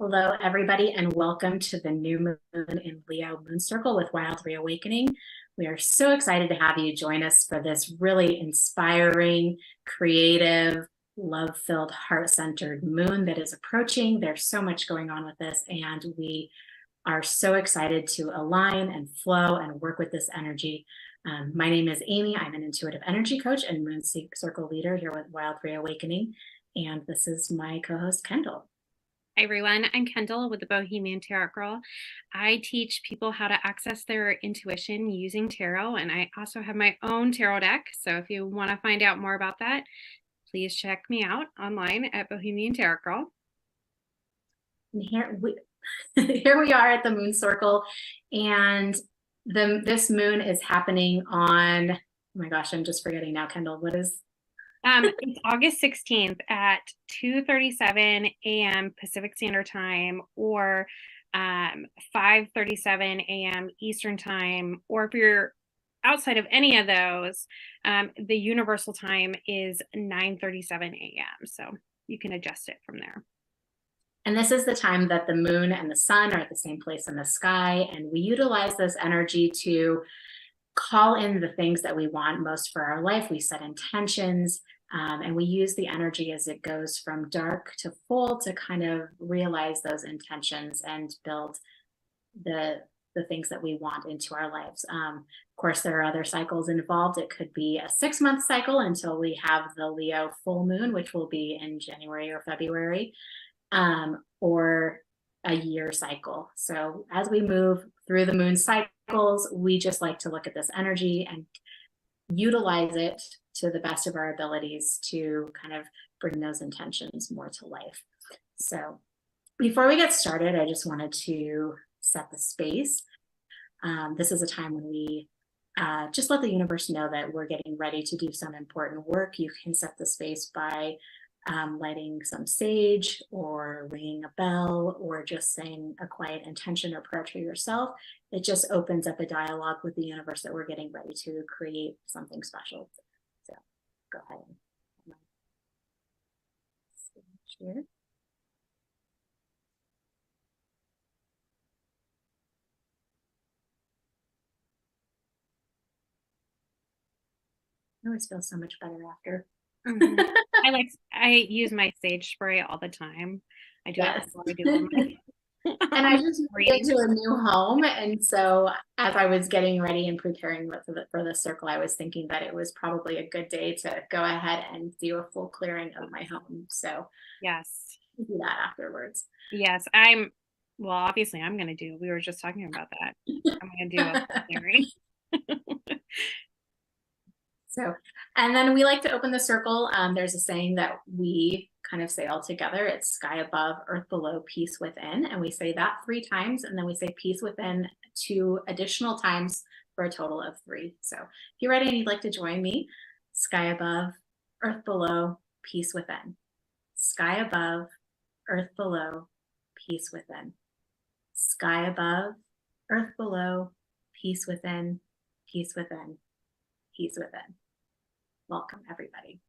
Hello, everybody, and welcome to the new moon in Leo Moon Circle with Wild Reawakening. We are so excited to have you join us for this really inspiring, creative, love-filled, heart-centered moon that is approaching. There's so much going on with this, and we are so excited to align and flow and work with this energy. My name is Amy. I'm an intuitive energy coach and Moon Circle leader here with Wild Reawakening, and this is my co-host, Kendall. Hi everyone, I'm Kendall with the Bohemian Tarot Girl. I teach people how to access their intuition using tarot, and I also have my own tarot deck. So if you want to find out more about that, please check me out online at Bohemian Tarot Girl. And here we are at the Moon Circle, and this moon is happening on, oh my gosh, I'm just forgetting now, Kendall, what is? It's August 16th at 2:37 a.m. Pacific Standard Time, or 5:37 a.m. Eastern Time, or if you're outside of any of those, the universal time is 9:37 a.m. So you can adjust it from there. And this is the time that the moon and the sun are at the same place in the sky, and we utilize this energy to call in the things that we want most for our life. We set intentions, and we use the energy as it goes from dark to full to kind of realize those intentions and build the things that we want into our lives. Of course, there are other cycles involved. It could be a 6-month cycle until we have the Leo full moon, which will be in January or February, or a year cycle. So as we move through the moon cycles, we just like to look at this energy and utilize it to the best of our abilities to kind of bring those intentions more to life. So before we get started, I just wanted to set the space. This is a time when we just let the universe know that we're getting ready to do some important work. You can set the space by lighting some sage or ringing a bell or just saying a quiet intention or prayer to yourself. It just opens up a dialogue with the universe that we're getting ready to create something special. So go ahead and here. I always feel so much better after. Mm-hmm. I use my sage spray all the time. I do it before I do and I just moved into a new home, and so as I was getting ready and preparing for the circle, I was thinking that it was probably a good day to go ahead and do a full clearing of my home. So yes, do that afterwards. Yes, well, obviously I'm going to do. We were just talking about that. I'm going to do a full clearing. So, and then we like to open the circle. There's a saying that we kind of say all together. It's sky above, earth below, peace within. And we say that 3 times, and then we say peace within 2 additional times for a total of 3. So if you're ready and you'd like to join me, sky above, earth below, peace within. Sky above, earth below, peace within. Sky above, earth below, peace within, peace within, peace within. Welcome, everybody.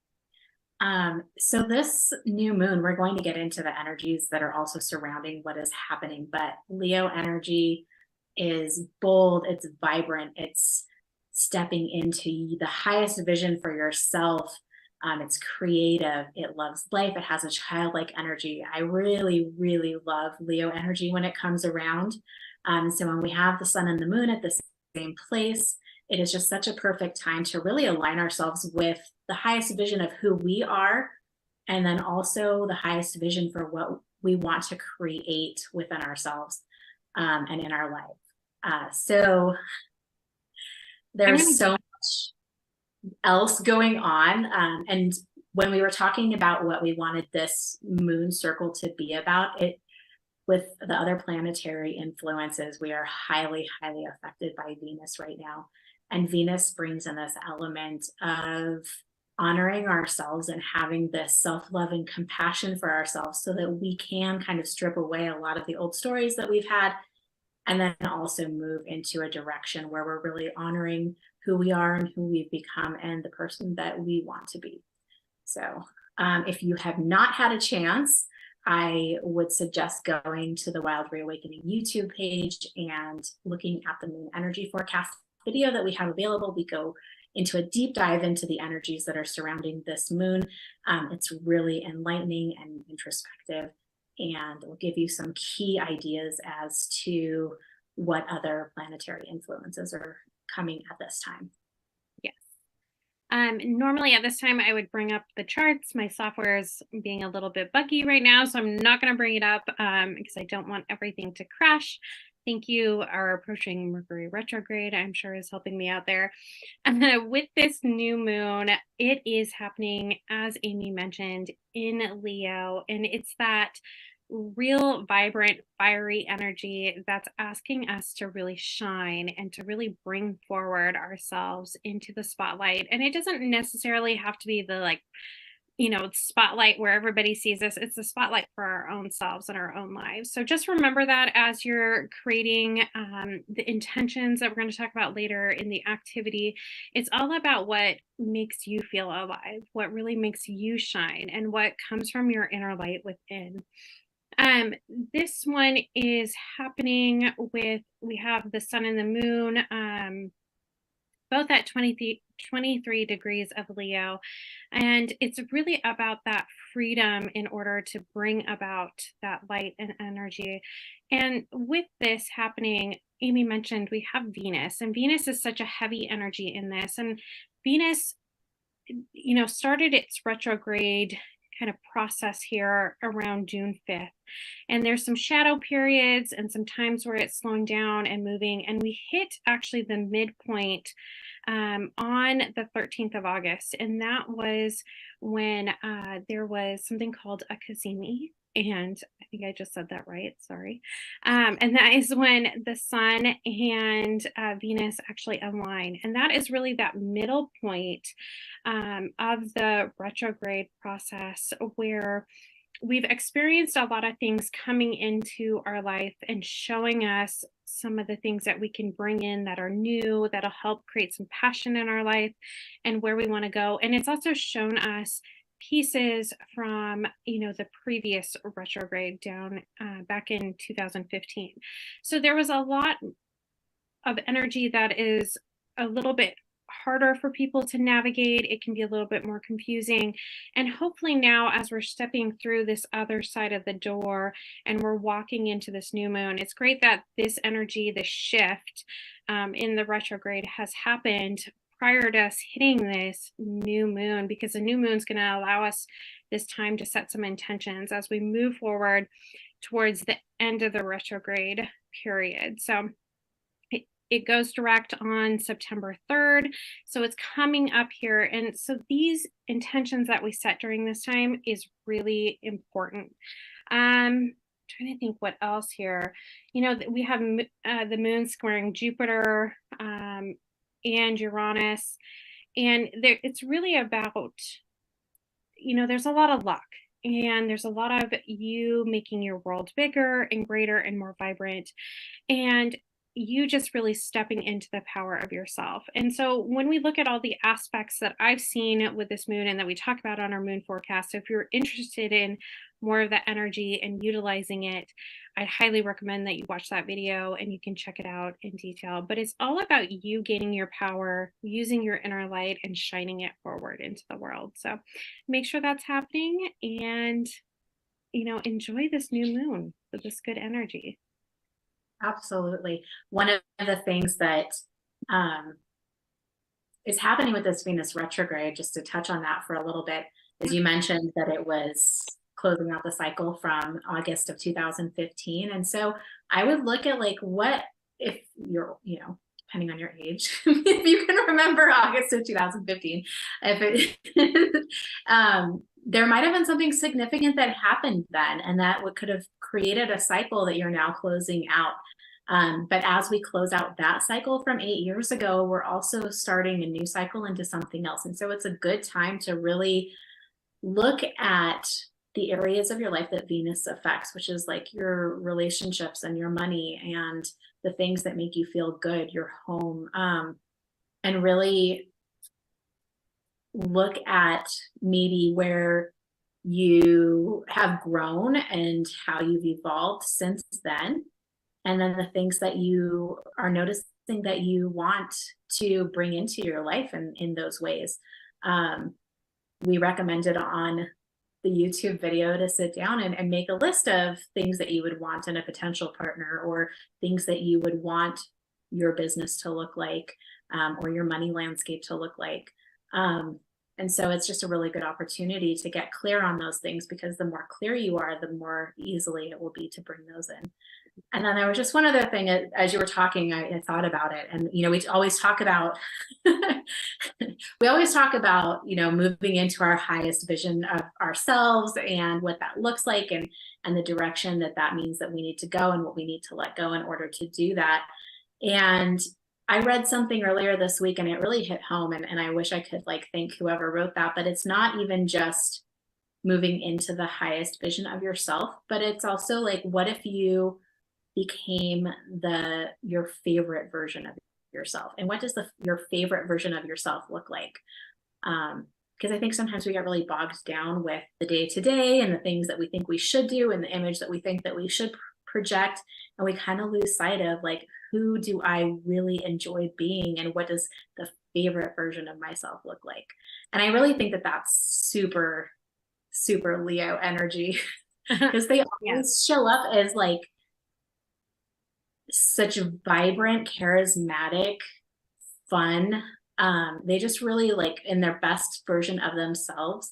So this new moon, we're going to get into the energies that are also surrounding what is happening, but Leo energy is bold, it's vibrant, it's stepping into the highest vision for yourself. It's creative, it loves life, it has a childlike energy. I really, really love Leo energy when it comes around. So when we have the sun and the moon at the same place, it is just such a perfect time to really align ourselves with the highest vision of who we are, and then also the highest vision for what we want to create within ourselves and in our life. So there's so much else going on. And when we were talking about what we wanted this moon circle to be about, with the other planetary influences, we are highly, highly affected by Venus right now. And Venus brings in this element of honoring ourselves and having this self-love and compassion for ourselves so that we can kind of strip away a lot of the old stories that we've had, and then also move into a direction where we're really honoring who we are and who we've become and the person that we want to be. So if you have not had a chance I would suggest going to the Wild Reawakening YouTube page and looking at the moon energy forecast video that we have available. We go into a deep dive into the energies that are surrounding this moon. It's really enlightening and introspective, and will give you some key ideas as to what other planetary influences are coming at this time. Yes. Normally at this time, I would bring up the charts. My software is being a little bit buggy right now, so I'm not going to bring it up because I don't want everything to crash. Thank you. Our approaching Mercury retrograde, I'm sure, is helping me out there. With this new moon, it is happening, as Amy mentioned, in Leo, and it's that real vibrant, fiery energy that's asking us to really shine and to really bring forward ourselves into the spotlight. And it doesn't necessarily have to be the spotlight where everybody sees us. It's the spotlight for our own selves and our own lives. So just remember that as you're creating the intentions that we're going to talk about later in the activity. It's all about what makes you feel alive, what really makes you shine, and what comes from your inner light within. This one is happening we have the sun and the moon, both at 23 degrees of Leo. And it's really about that freedom in order to bring about that light and energy. And with this happening, Amy mentioned we have Venus, and Venus is such a heavy energy in this. And Venus, started its retrograde kind of process here around June 5th. And there's some shadow periods and some times where it's slowing down and moving. And we hit actually the midpoint on the 13th of August. And that was when there was something called a Kazemi. And I think I just said that right. Sorry. And that is when the sun and Venus actually align. And that is really that middle point of the retrograde process where we've experienced a lot of things coming into our life and showing us some of the things that we can bring in that are new, that'll help create some passion in our life and where we want to go. And it's also shown us pieces from the previous retrograde down back in 2015. So there was a lot of energy that is a little bit harder for people to navigate. It can be a little bit more confusing. And hopefully now, as we're stepping through this other side of the door and we're walking into this new moon, it's great that this energy, this shift in the retrograde has happened prior to us hitting this new moon, because the new moon is going to allow us this time to set some intentions as we move forward towards the end of the retrograde period. So it goes direct on September 3rd. So it's coming up here. And so these intentions that we set during this time is really important. Trying to think what else here. We have the moon squaring Jupiter and Uranus. And it's really about, there's a lot of luck. And there's a lot of you making your world bigger and greater and more vibrant. And you just really stepping into the power of yourself. And so when we look at all the aspects that I've seen with this moon and that we talk about on our moon forecast, so if you're interested in more of that energy and utilizing it, I highly recommend that you watch that video and you can check it out in detail. But it's all about you gaining your power, using your inner light and shining it forward into the world. So make sure that's happening and, enjoy this new moon with this good energy. Absolutely. One of the things that is happening with this Venus retrograde, just to touch on that for a little bit, is you mentioned that it was closing out the cycle from August of 2015. And so I would look at what if you're, depending on your age, if you can remember August of 2015, if it, there might have been something significant that happened then, and that could have created a cycle that you're now closing out. But as we close out that cycle from 8 years ago, we're also starting a new cycle into something else. And so it's a good time to really look at the areas of your life that Venus affects, which is like your relationships and your money and the things that make you feel good, your home, and really look at maybe where you have grown and how you've evolved since then. And then the things that you are noticing that you want to bring into your life in those ways. We recommended on the YouTube video to sit down and make a list of things that you would want in a potential partner, or things that you would want your business to look like, or your money landscape to look like. And so it's just a really good opportunity to get clear on those things, because the more clear you are, the more easily it will be to bring those in. And then there was just one other thing as you were talking, I thought about it. And, you know, we always talk about, you know, moving into our highest vision of ourselves and what that looks like, and the direction that that means that we need to go, and what we need to let go in order to do that. And I read something earlier this week and it really hit home, and I wish I could like thank whoever wrote that, but it's not even just moving into the highest vision of yourself, but it's also like, what if you became your favorite version of yourself? And what does your favorite version of yourself look like? Because I think sometimes we get really bogged down with the day-to-day and the things that we think we should do and the image that we think that we should project, and we kind of lose sight of like, who do I really enjoy being, and what does the favorite version of myself look like? And I really think that that's super, super Leo energy, because they always show up as like such vibrant, charismatic, fun. They just really like in their best version of themselves,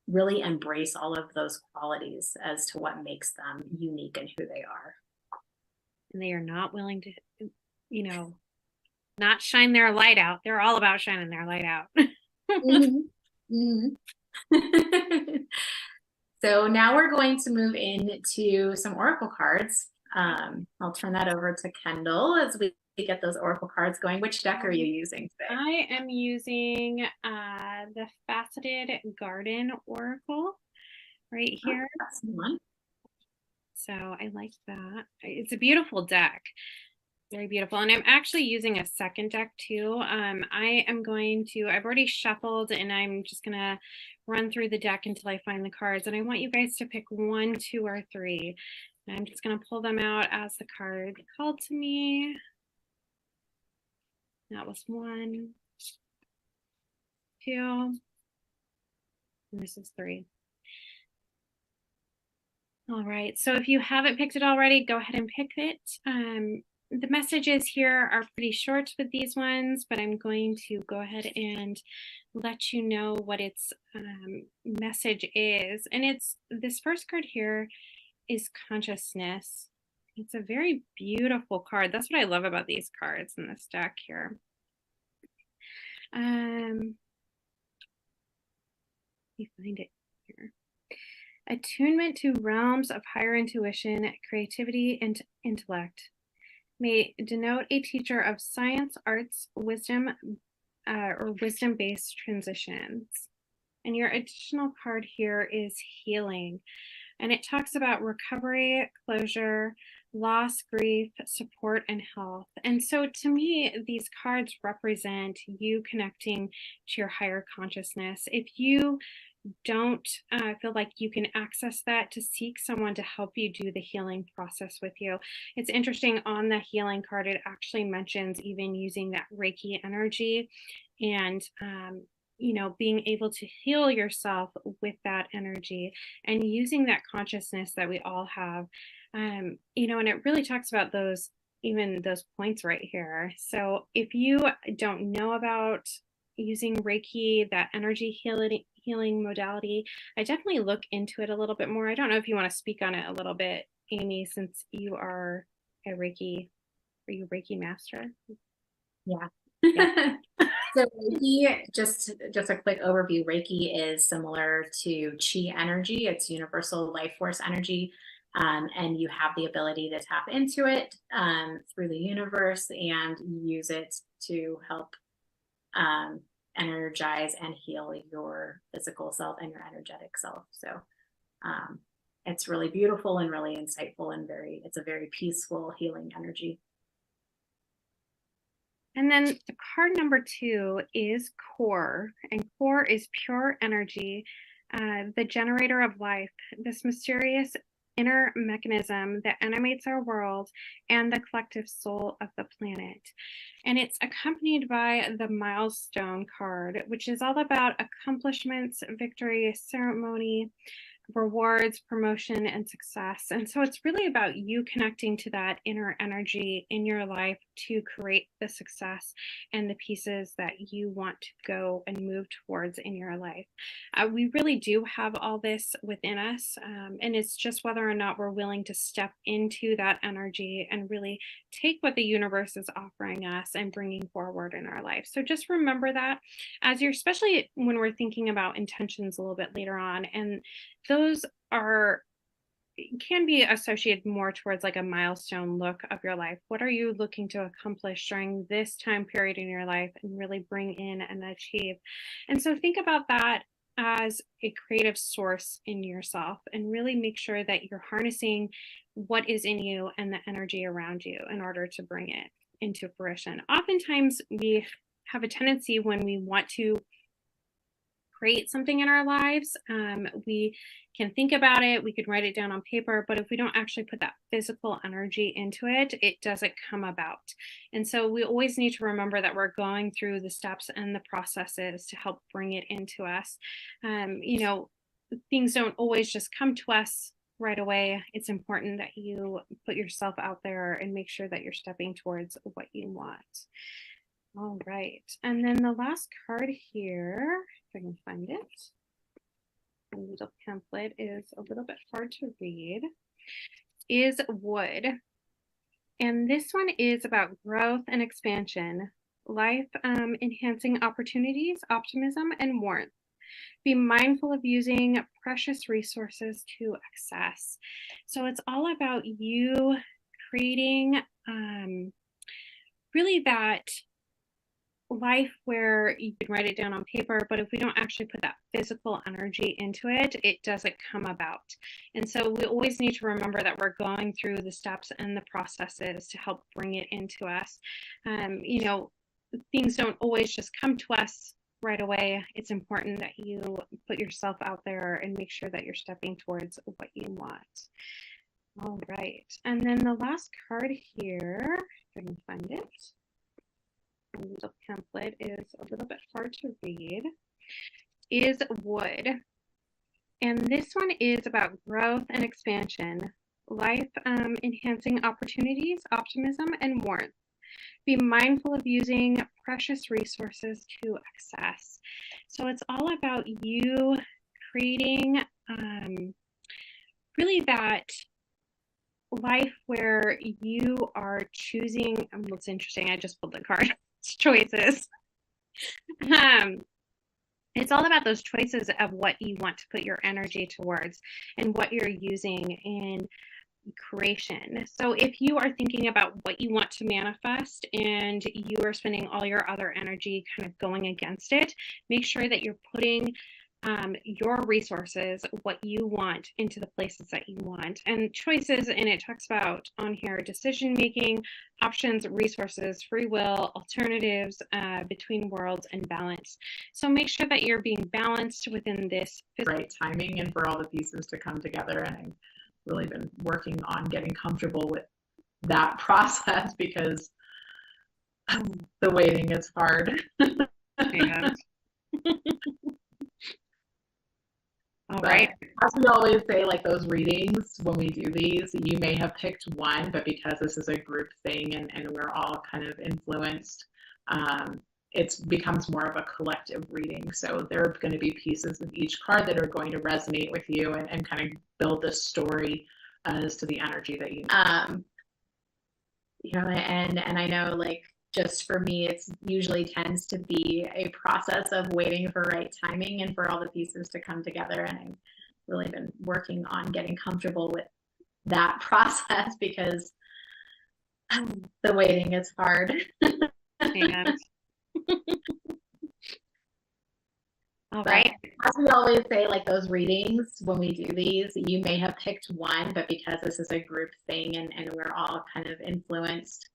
really embrace all of those qualities as to what makes them unique and who they are. And they are not willing to, you know, not shine their light out. They're all about shining their light out. Mm-hmm. Mm-hmm. So now we're going to move into some oracle cards. I'll turn that over to Kendall as we get those oracle cards going. Which deck are you using today? I am using the Faceted Garden Oracle right here. Oh, that's one. So I like that. It's a beautiful deck. Very beautiful. And I'm actually using a second deck too. I've already shuffled, and I'm just going to run through the deck until I find the cards. And I want you guys to pick 1, 2, or 3. And I'm just going to pull them out as the card called to me. That was 1, 2, and this is 3. All right, so if you haven't picked it already, go ahead and pick it. The messages here are pretty short with these ones, but I'm going to go ahead and let you know what its message is. And it's this first card here is consciousness. It's a very beautiful card. That's what I love about these cards in this deck here. Let me find it here. Attunement to realms of higher intuition, creativity, and intellect may denote a teacher of science, arts, wisdom, or wisdom-based transitions. And your additional card here is healing. And it talks about recovery, closure, loss, grief, support, and health. And so to me, these cards represent you connecting to your higher consciousness. If you don't feel like you can access that, to seek someone to help you do the healing process with you. It's interesting, on the healing card, it actually mentions even using that Reiki energy and you know, being able to heal yourself with that energy and using that consciousness that we all have. You know, and it really talks about those points right here. So if you don't know about using Reiki, that energy healing modality, I definitely look into it a little bit more. I don't know if you want to speak on it a little bit, Amy, since you are a Reiki master? Yeah. So Reiki, just a quick overview, Reiki is similar to Chi energy. It's universal life force energy. And you have the ability to tap into it through the universe and use it to help energize and heal your physical self and your energetic self. So it's really beautiful and really insightful, and it's a very peaceful, healing energy. And then the card number 2 is core, and core is pure energy, the generator of life, this mysterious inner mechanism that animates our world and the collective soul of the planet. And it's accompanied by the milestone card, which is all about accomplishments, victory, ceremony, rewards, promotion, and success. And so it's really about you connecting to that inner energy in your life to create the success and the pieces that you want to go and move towards in your life. We really do have all this within us, and it's just whether or not we're willing to step into that energy and really take what the universe is offering us and bringing forward in our life. So just remember that as you're, especially when we're thinking about intentions a little bit later on, and those can be associated more towards like a milestone look of your life. What are you looking to accomplish during this time period in your life and really bring in and achieve? And so think about that as a creative source in yourself, and really make sure that you're harnessing what is in you and the energy around you in order to bring it into fruition. Oftentimes we have a tendency when we want to create something in our lives, we can think about it, we could write it down on paper, but if we don't actually put that physical energy into it, it doesn't come about. And so we always need to remember that we're going through the steps and the processes to help bring it into us. Things don't always just come to us right away. It's important that you put yourself out there and make sure that you're stepping towards what you want. All right, and then the last card here, if I can find it, the little pamphlet is a little bit hard to read, is wood. And this one is about growth and expansion, life enhancing opportunities, optimism, and warmth. Be mindful of using precious resources to access. So it's all about you creating really that life where you can write it down on paper, but if we don't actually put that physical energy into it, it doesn't come about. And so we always need to remember that we're going through the steps and the processes to help bring it into us. Things don't always just come to us right away. It's important that you put yourself out there and make sure that you're stepping towards what you want. All right, and then the last card here, if I can find it, the little pamphlet is a little bit hard to read, is wood. And this one is about growth and expansion, life enhancing opportunities, optimism, and warmth. Be mindful of using precious resources to access. So it's all about you creating really that life where you are choosing, what's interesting, I just pulled the card, choices. It's all about those choices of what you want to put your energy towards and what you're using in creation. So if you are thinking about what you want to manifest and you are spending all your other energy kind of going against it, make sure that you're putting your resources, what you want, into the places that you want. And choices, and it talks about on here decision making, options, resources, free will, alternatives, between worlds, and balance. So make sure that you're being balanced within this right timing and for all the pieces to come together. And I've really been working on getting comfortable with that process because the waiting is hard. Yeah. All But right. as we always say, like those readings, when we do these, you may have picked one, but because this is a group thing and we're all kind of influenced, it becomes more of a collective reading. So there are going to be pieces of each card that are going to resonate with you and kind of build this story as to the energy that you need. And I know, like, just for me, it's usually tends to be a process of waiting for right timing and for all the pieces to come together. And I've really been working on getting comfortable with that process because the waiting is hard. Yeah. All right. As we always say, like those readings, when we do these, you may have picked one, but because this is a group thing and we're all kind of influenced,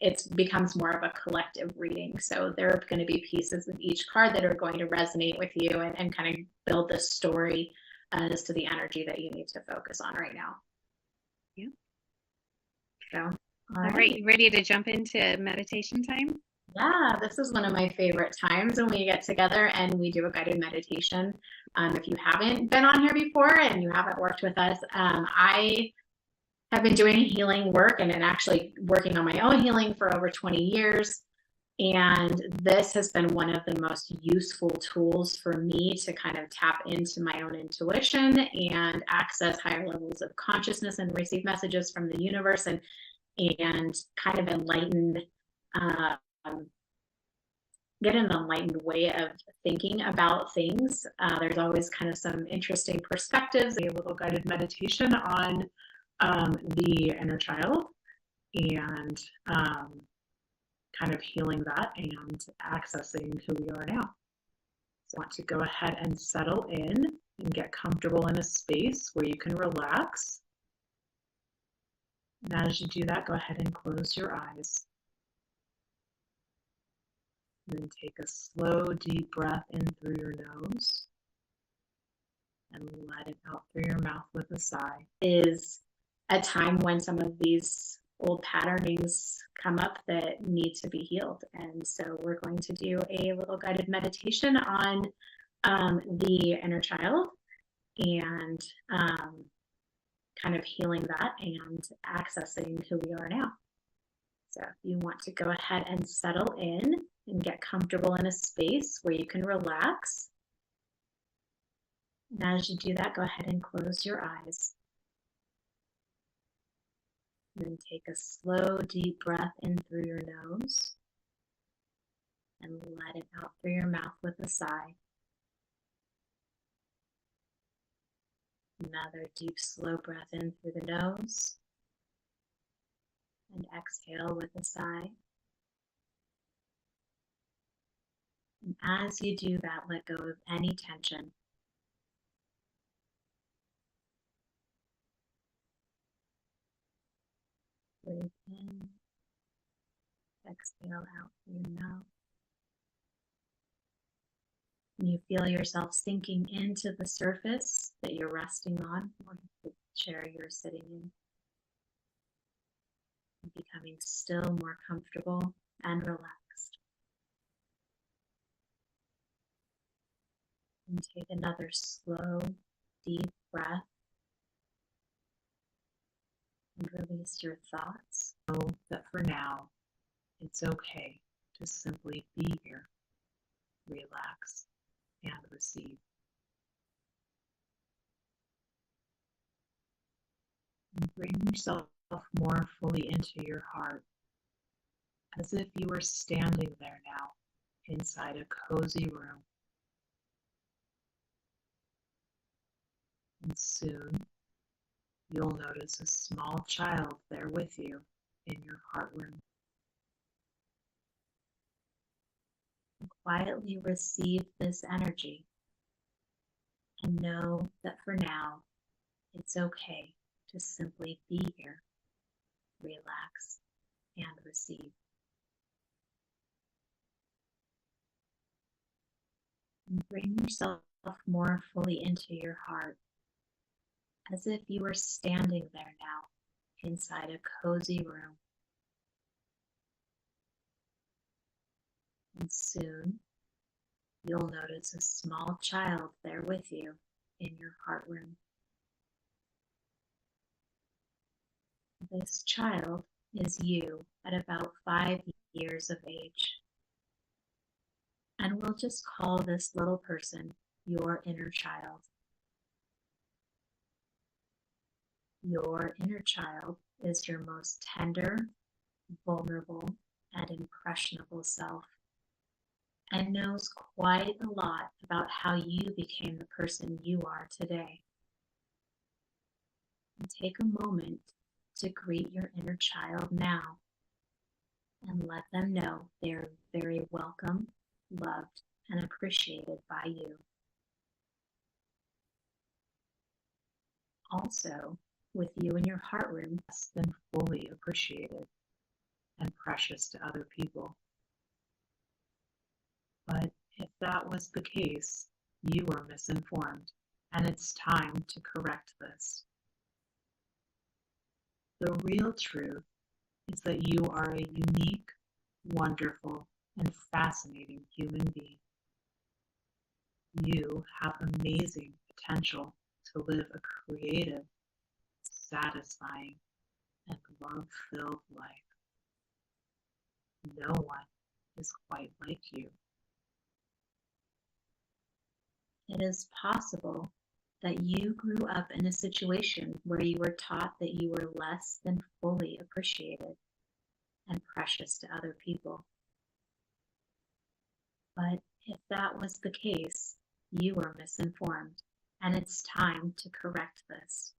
it becomes more of a collective reading. So there are going to be pieces of each card that are going to resonate with you and kind of build this story as to the energy that you need to focus on right now. Yeah. So, all right, you ready to jump into meditation time? Yeah, this is one of my favorite times when we get together and we do a guided meditation. If you haven't been on here before and you haven't worked with us, I have been doing healing work and actually working on my own healing for over 20 years. And this has been one of the most useful tools for me to kind of tap into my own intuition and access higher levels of consciousness and receive messages from the universe and kind of get an enlightened way of thinking about things. There's always kind of some interesting perspectives. A little guided meditation on the inner child and kind of healing that and accessing who we are now. So I want to go ahead and settle in and get comfortable in a space where you can relax. And as you do that, go ahead and close your eyes. And then take a slow, deep breath in through your nose and let it out through your mouth with a sigh. Is a time when some of these old patternings come up that need to be healed. And so we're going to do a little guided meditation on the inner child and kind of healing that and accessing who we are now. So if you want to go ahead and settle in and get comfortable in a space where you can relax. And as you do that, go ahead and close your eyes. And then take a slow, deep breath in through your nose and let it out through your mouth with a sigh. Another deep, slow breath in through the nose and exhale with a sigh. And as you do that, let go of any tension. Breathe in, exhale out through your mouth. And you feel yourself sinking into the surface that you're resting on or the chair you're sitting in. And becoming still more comfortable and relaxed. And take another slow, deep breath and release your thoughts. Know that for now, it's okay to simply be here, relax, and receive. And bring yourself more fully into your heart, as if you were standing there now inside a cozy room. And soon, you'll notice a small child there with you in your heart room. Quietly receive this energy and know that for now, it's okay to simply be here, relax, and receive. And bring yourself more fully into your heart, as if you were standing there now inside a cozy room. And soon, you'll notice a small child there with you in your heart room. This child is you at about 5 years of age. And we'll just call this little person your inner child. Your inner child is your most tender, vulnerable, and impressionable self, and knows quite a lot about how you became the person you are today. And take a moment to greet your inner child now and let them know they're very welcome, loved, and appreciated by you. Also, with you in your heart room, Less than fully appreciated and precious to other people. But if that was the case, you were misinformed, and it's time to correct this. The real truth is that you are a unique, wonderful, and fascinating human being. You have amazing potential to live a creative, satisfying, and love-filled life. No one is quite like you. It is possible that you grew up in a situation where you were taught that you were less than fully appreciated and precious to other people. But if that was the case, you were misinformed, and it's time to correct this.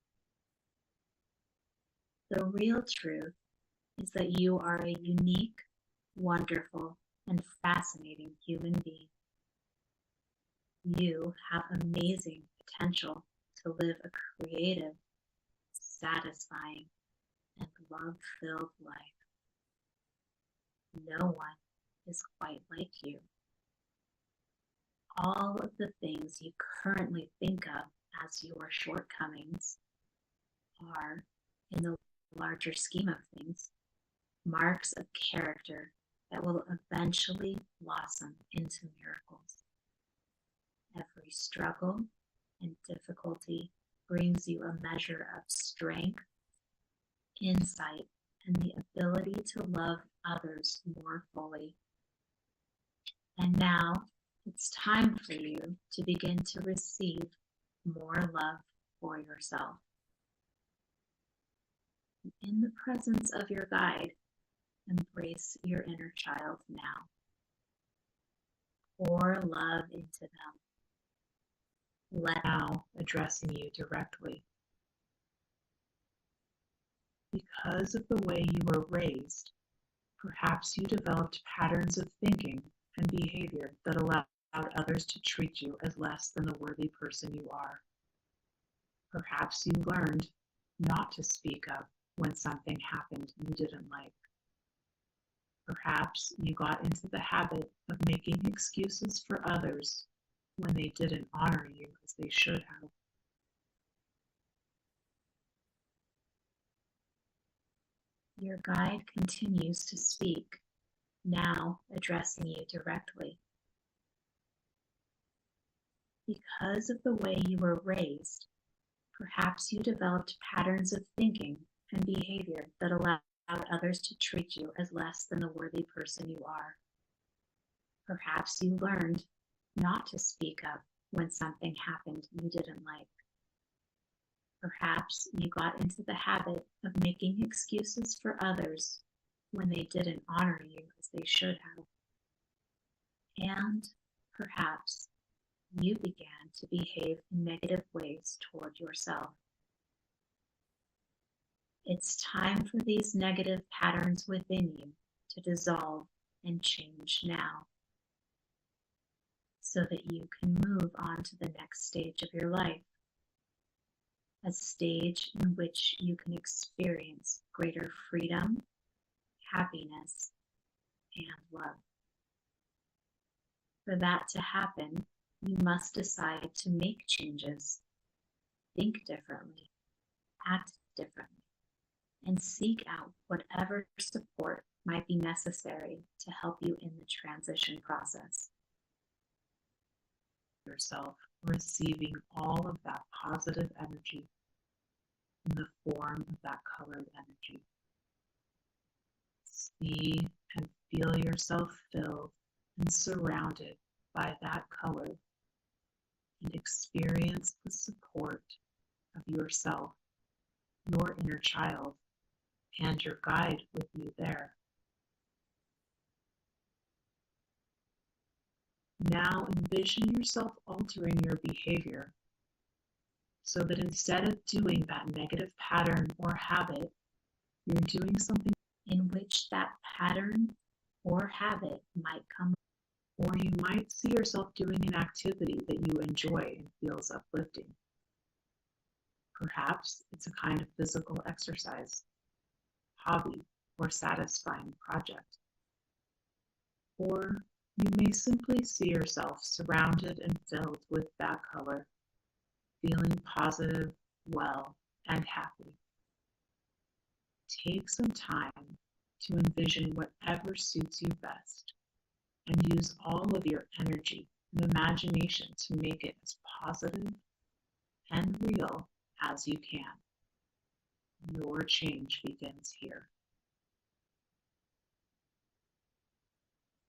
The real truth is that you are a unique, wonderful, and fascinating human being. You have amazing potential to live a creative, satisfying, and love-filled life. No one is quite like you. All of the things you currently think of as your shortcomings are, in the larger scheme of things, marks of character that will eventually blossom into miracles. Every struggle and difficulty brings you a measure of strength, insight, and the ability to love others more fully. And now it's time for you to begin to receive more love for yourself. In the presence of your guide, embrace your inner child now. Pour love into them. Now addressing you directly. Because of the way you were raised, perhaps you developed patterns of thinking and behavior that allowed others to treat you as less than the worthy person you are. Perhaps you learned not to speak up when something happened you didn't like. Perhaps you got into the habit of making excuses for others when they didn't honor you as they should have. Your guide continues to speak, now addressing you directly. Because of the way you were raised, perhaps you developed patterns of thinking and behavior that allowed others to treat you as less than the worthy person you are. Perhaps you learned not to speak up when something happened you didn't like. Perhaps you got into the habit of making excuses for others when they didn't honor you as they should have. And perhaps you began to behave in negative ways toward yourself. It's time for these negative patterns within you to dissolve and change now, so that you can move on to the next stage of your life, a stage in which you can experience greater freedom, happiness, and love. For that to happen, you must decide to make changes, think differently, act differently, and seek out whatever support might be necessary to help you in the transition process. Yourself receiving all of that positive energy in the form of that colored energy. See and feel yourself filled and surrounded by that color, and experience the support of yourself, your inner child, and your guide with you there. Now envision yourself altering your behavior so that instead of doing that negative pattern or habit, you're doing something in which that pattern or habit might come, or you might see yourself doing an activity that you enjoy and feels uplifting. Perhaps it's a kind of physical exercise, hobby, or satisfying project. Or you may simply see yourself surrounded and filled with that color, feeling positive, well, and happy. Take some time to envision whatever suits you best and use all of your energy and imagination to make it as positive and real as you can. Your change begins here.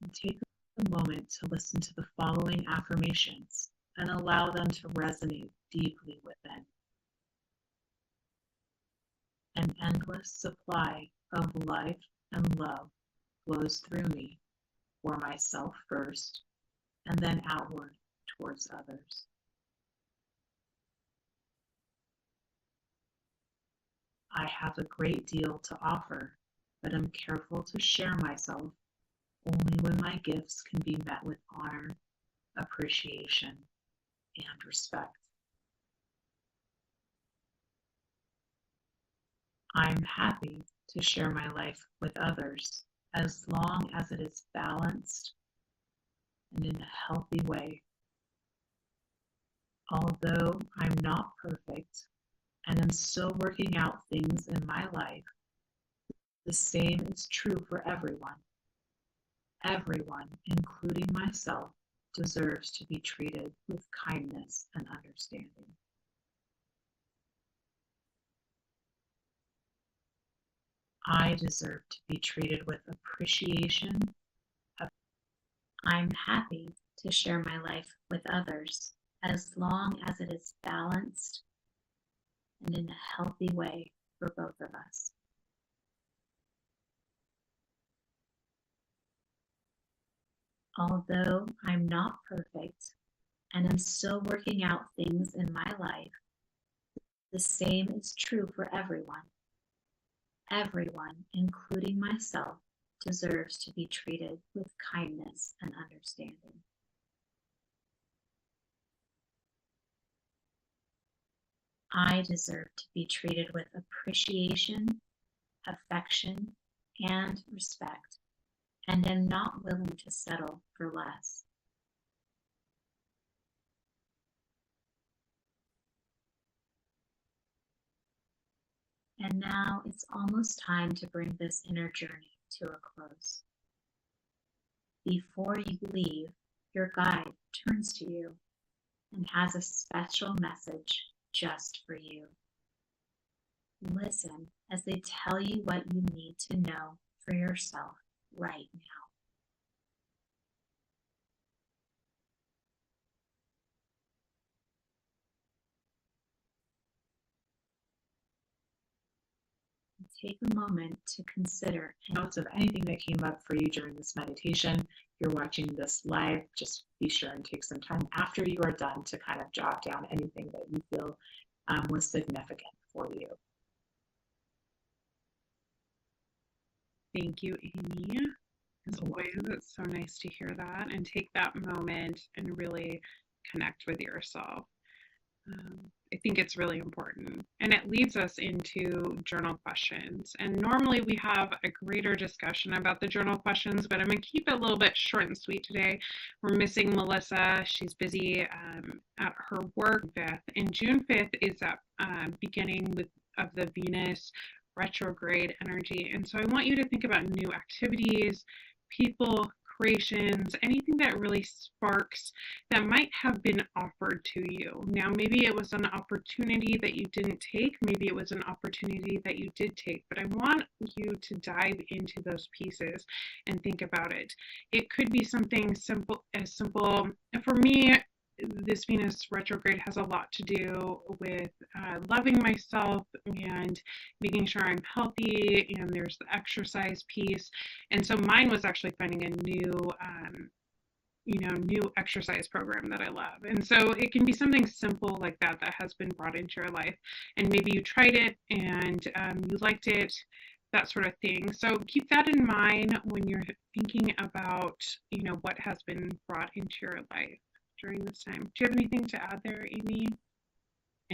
And take a moment to listen to the following affirmations and allow them to resonate deeply within. An endless supply of life and love flows through me, for myself first, and then outward towards others. I have a great deal to offer, but am careful to share myself only when my gifts can be met with honor, appreciation, and respect. I'm happy to share my life with others as long as it is balanced and in a healthy way. Although I'm not perfect and am still working out things in my life, the same is true for everyone. Everyone, including myself, deserves to be treated with kindness and understanding. I deserve to be treated with appreciation. I'm happy to share my life with others as long as it is balanced and in a healthy way for both of us. Although I'm not perfect and am still working out things in my life, the same is true for everyone. Everyone, including myself, deserves to be treated with kindness and understanding. I deserve to be treated with appreciation, affection, and respect, and am not willing to settle for less. And now it's almost time to bring this inner journey to a close. Before you leave, your guide turns to you and has a special message just for you. Listen as they tell you what you need to know for yourself right now. Take a moment to consider notes of anything that came up for you during this meditation. If you're watching this live, just be sure and take some time after you are done to kind of jot down anything that you feel was significant for you. Thank you, Amy. As always, it's so nice to hear that and take that moment and really connect with yourself. I think it's really important. And it leads us into journal questions. And normally we have a greater discussion about the journal questions, but I'm going to keep it a little bit short and sweet today. We're missing Melissa. She's busy at her work. And June 5th is that beginning of the Venus retrograde energy. And so I want you to think about new activities, people, creations, anything that really sparks that might have been offered to you. Now, maybe it was an opportunity that you didn't take, maybe it was an opportunity that you did take, but I want you to dive into those pieces and think about it. It could be something simple, for me, this Venus retrograde has a lot to do with loving myself and making sure I'm healthy, and there's the exercise piece. And so mine was actually finding a new exercise program that I love. And so it can be something simple like that has been brought into your life, and maybe you tried it and you liked it, that sort of thing. So keep that in mind when you're thinking about what has been brought into your life during this time. Do you have anything to add there, Amy?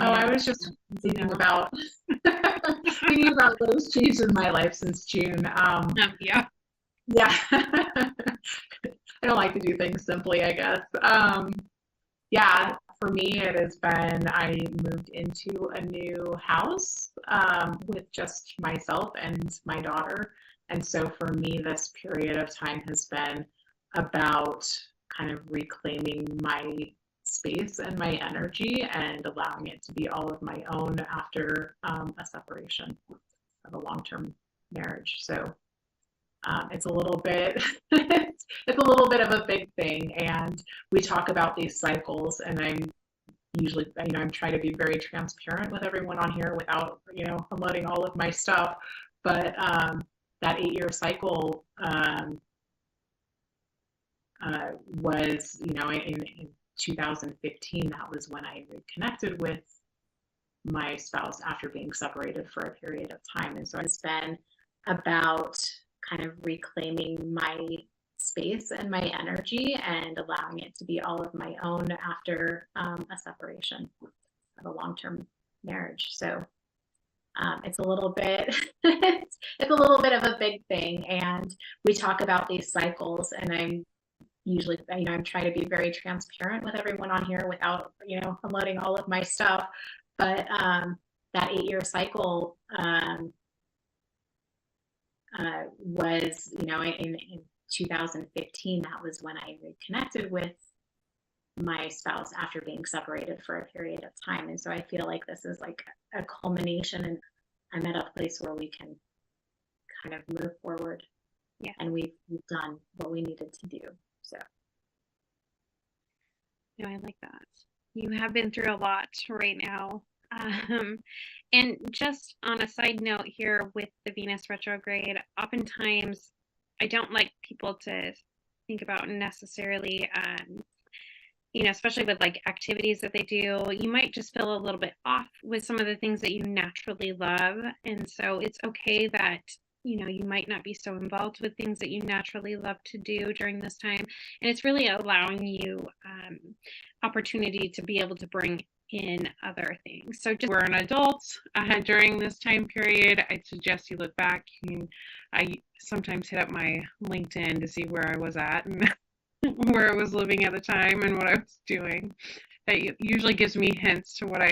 Oh, I was just thinking about thinking about those changes in my life since June. Yeah. Yeah. I don't like to do things simply, I guess. Yeah, for me, it has been I moved into a new house with just myself and my daughter. And so for me, this period of time has been about kind of reclaiming my space and my energy and allowing it to be all of my own after a separation of a long-term marriage. So it's a little bit it's a little bit of a big thing, and we talk about these cycles, and I'm usually, I'm trying to be very transparent with everyone on here without, unloading all of my stuff. But that 8-year cycle was, in 2015, that was when I reconnected with my spouse after being separated for a period of time. And so it's been about kind of reclaiming my space and my energy and allowing it to be all of my own after a separation of a long-term marriage. So it's a little bit it's a little bit of a big thing, and we talk about these cycles, and I'm usually, I'm trying to be very transparent with everyone on here without, unloading all of my stuff. But that 8-year cycle was, in 2015, that was when I reconnected with my spouse after being separated for a period of time. And so I feel like this is like a culmination, and I'm at a place where we can kind of move forward. Yeah. And we've done what we needed to do. So. No, I like that. You have been through a lot right now. And just on a side note here with the Venus retrograde, oftentimes I don't like people to think about necessarily, especially with like activities that they do, you might just feel a little bit off with some of the things that you naturally love. And so it's okay that, you might not be so involved with things that you naturally love to do during this time. And it's really allowing you opportunity to be able to bring in other things. So just we're an adult during this time period, I'd suggest you look back. I sometimes hit up my LinkedIn to see where I was at and where I was living at the time and what I was doing. That usually gives me hints to where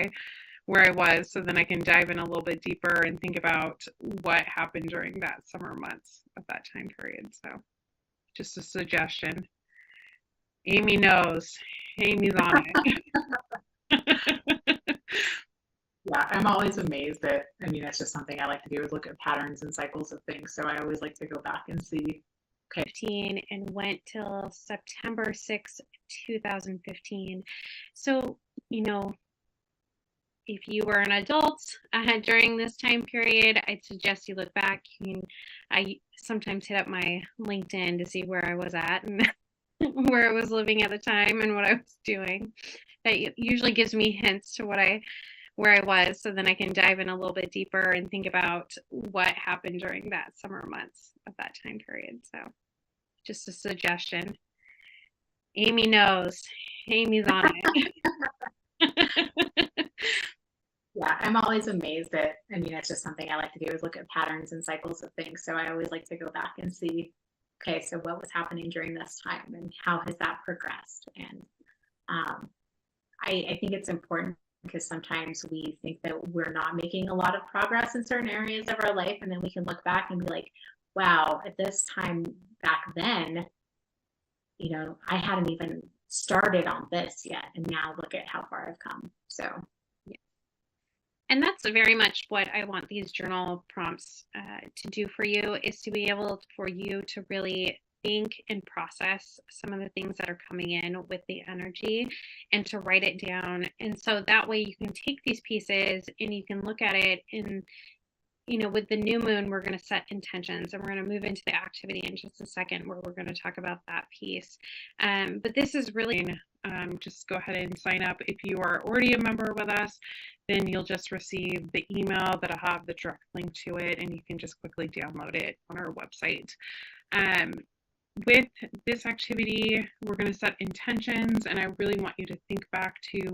I was, so then I can dive in a little bit deeper and think about what happened during that summer months of that time period. So just a suggestion. Amy knows. Amy's on it. Yeah, I'm always amazed at, it's just something I like to do, is look at patterns and cycles of things. So I always like to go back and see. Okay. 15 and went till September 6, 2015. So, if you were an adult during this time period, I'd suggest you look back. I sometimes hit up my LinkedIn to see where I was at and where I was living at the time and what I was doing. That usually gives me hints to where I was, so then I can dive in a little bit deeper and think about what happened during that summer months of that time period. So just a suggestion. Amy knows. Amy's on it. Yeah, I'm always amazed at, it's just something I like to do, is look at patterns and cycles of things. So I always like to go back and see, okay, so what was happening during this time and how has that progressed? And I think it's important, because sometimes we think that we're not making a lot of progress in certain areas of our life, and then we can look back and be like, wow, at this time back then, I hadn't even started on this yet, and now look at how far I've come. So yeah. And that's very much what I want these journal prompts to do for you, is to be able for you to really think and process some of the things that are coming in with the energy, and to write it down. And so that way you can take these pieces and you can look at it, and with the new moon, we're going to set intentions, and we're going to move into the activity in just a second, where we're going to talk about that piece. But this is really, just go ahead and sign up. If you are already a member with us, then you'll just receive the email that'll have the direct link to it, and you can just quickly download it on our website. With this activity, we're going to set intentions, and I really want you to think back to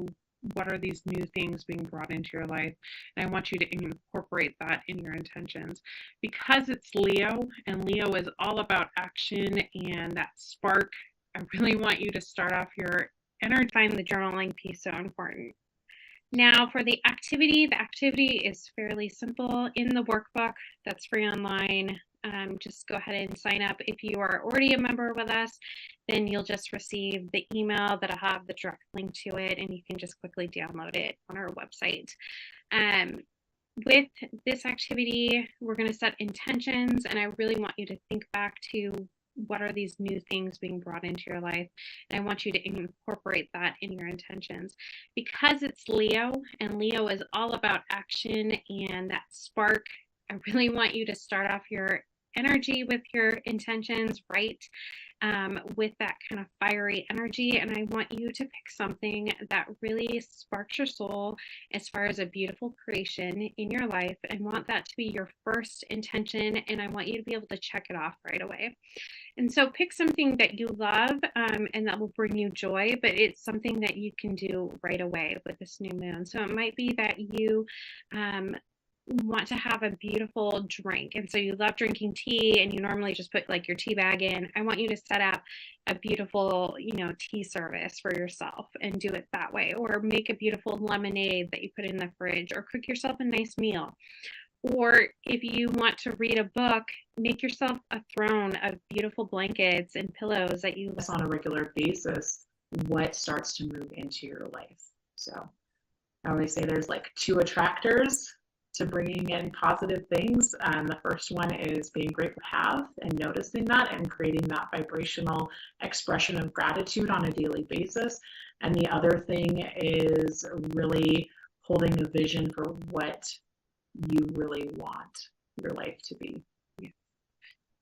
what are these new things being brought into your life? And I want you to incorporate that in your intentions. Because it's Leo, and Leo is all about action and that spark, I really want you to start off your energy. Find the journaling piece so important. Now for the activity is fairly simple. In the workbook that's free online, just go ahead and sign up. If you are already a member with us, then you'll just receive the email that'll have the direct link to it, and you can just quickly download it on our website. With this activity, we're going to set intentions, and I really want you to think back to what are these new things being brought into your life, and I want you to incorporate that in your intentions. Because it's Leo, and Leo is all about action and that spark, I really want you to start off your energy with your intentions, right? With that kind of fiery energy, and I want you to pick something that really sparks your soul as far as a beautiful creation in your life, and want that to be your first intention, and I want you to be able to check it off right away. And so pick something that you love and that will bring you joy, but it's something that you can do right away with this new moon. So it might be that you want to have a beautiful drink, and so you love drinking tea and you normally just put like your tea bag in. I want you to set up a beautiful, tea service for yourself and do it that way, or make a beautiful lemonade that you put in the fridge, or cook yourself a nice meal. Or if you want to read a book, make yourself a throne of beautiful blankets and pillows that you on a regular basis, what starts to move into your life. So I always say there's like 2 attractors to bringing in positive things. The first one is being grateful to have and noticing that and creating that vibrational expression of gratitude on a daily basis. And the other thing is really holding a vision for what you really want your life to be.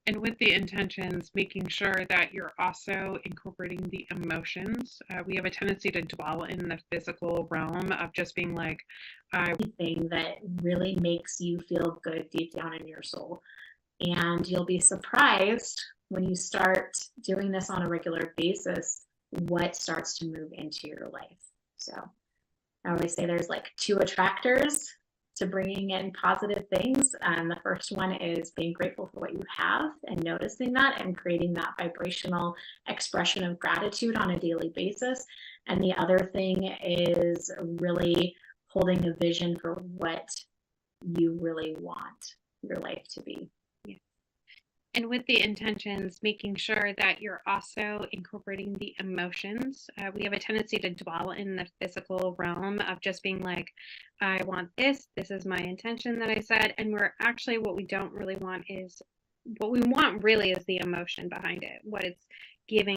And with the intentions, making sure that you're also incorporating the emotions. We have a tendency to dwell in the physical realm of just being like, Anything that really makes you feel good deep down in your soul. And you'll be surprised when you start doing this on a regular basis, what starts to move into your life. So I always say there's like 2 attractors to bringing in positive things. The first one is being grateful for what you have and noticing that and creating that vibrational expression of gratitude on a daily basis. And the other thing is really holding a vision for what you really want your life to be. And with the intentions, making sure that you're also incorporating the emotions. We have a tendency to dwell in the physical realm of just being like, I want this is my intention that I said. And we're actually, what we don't really want is, what we want really is the emotion behind it, what it's giving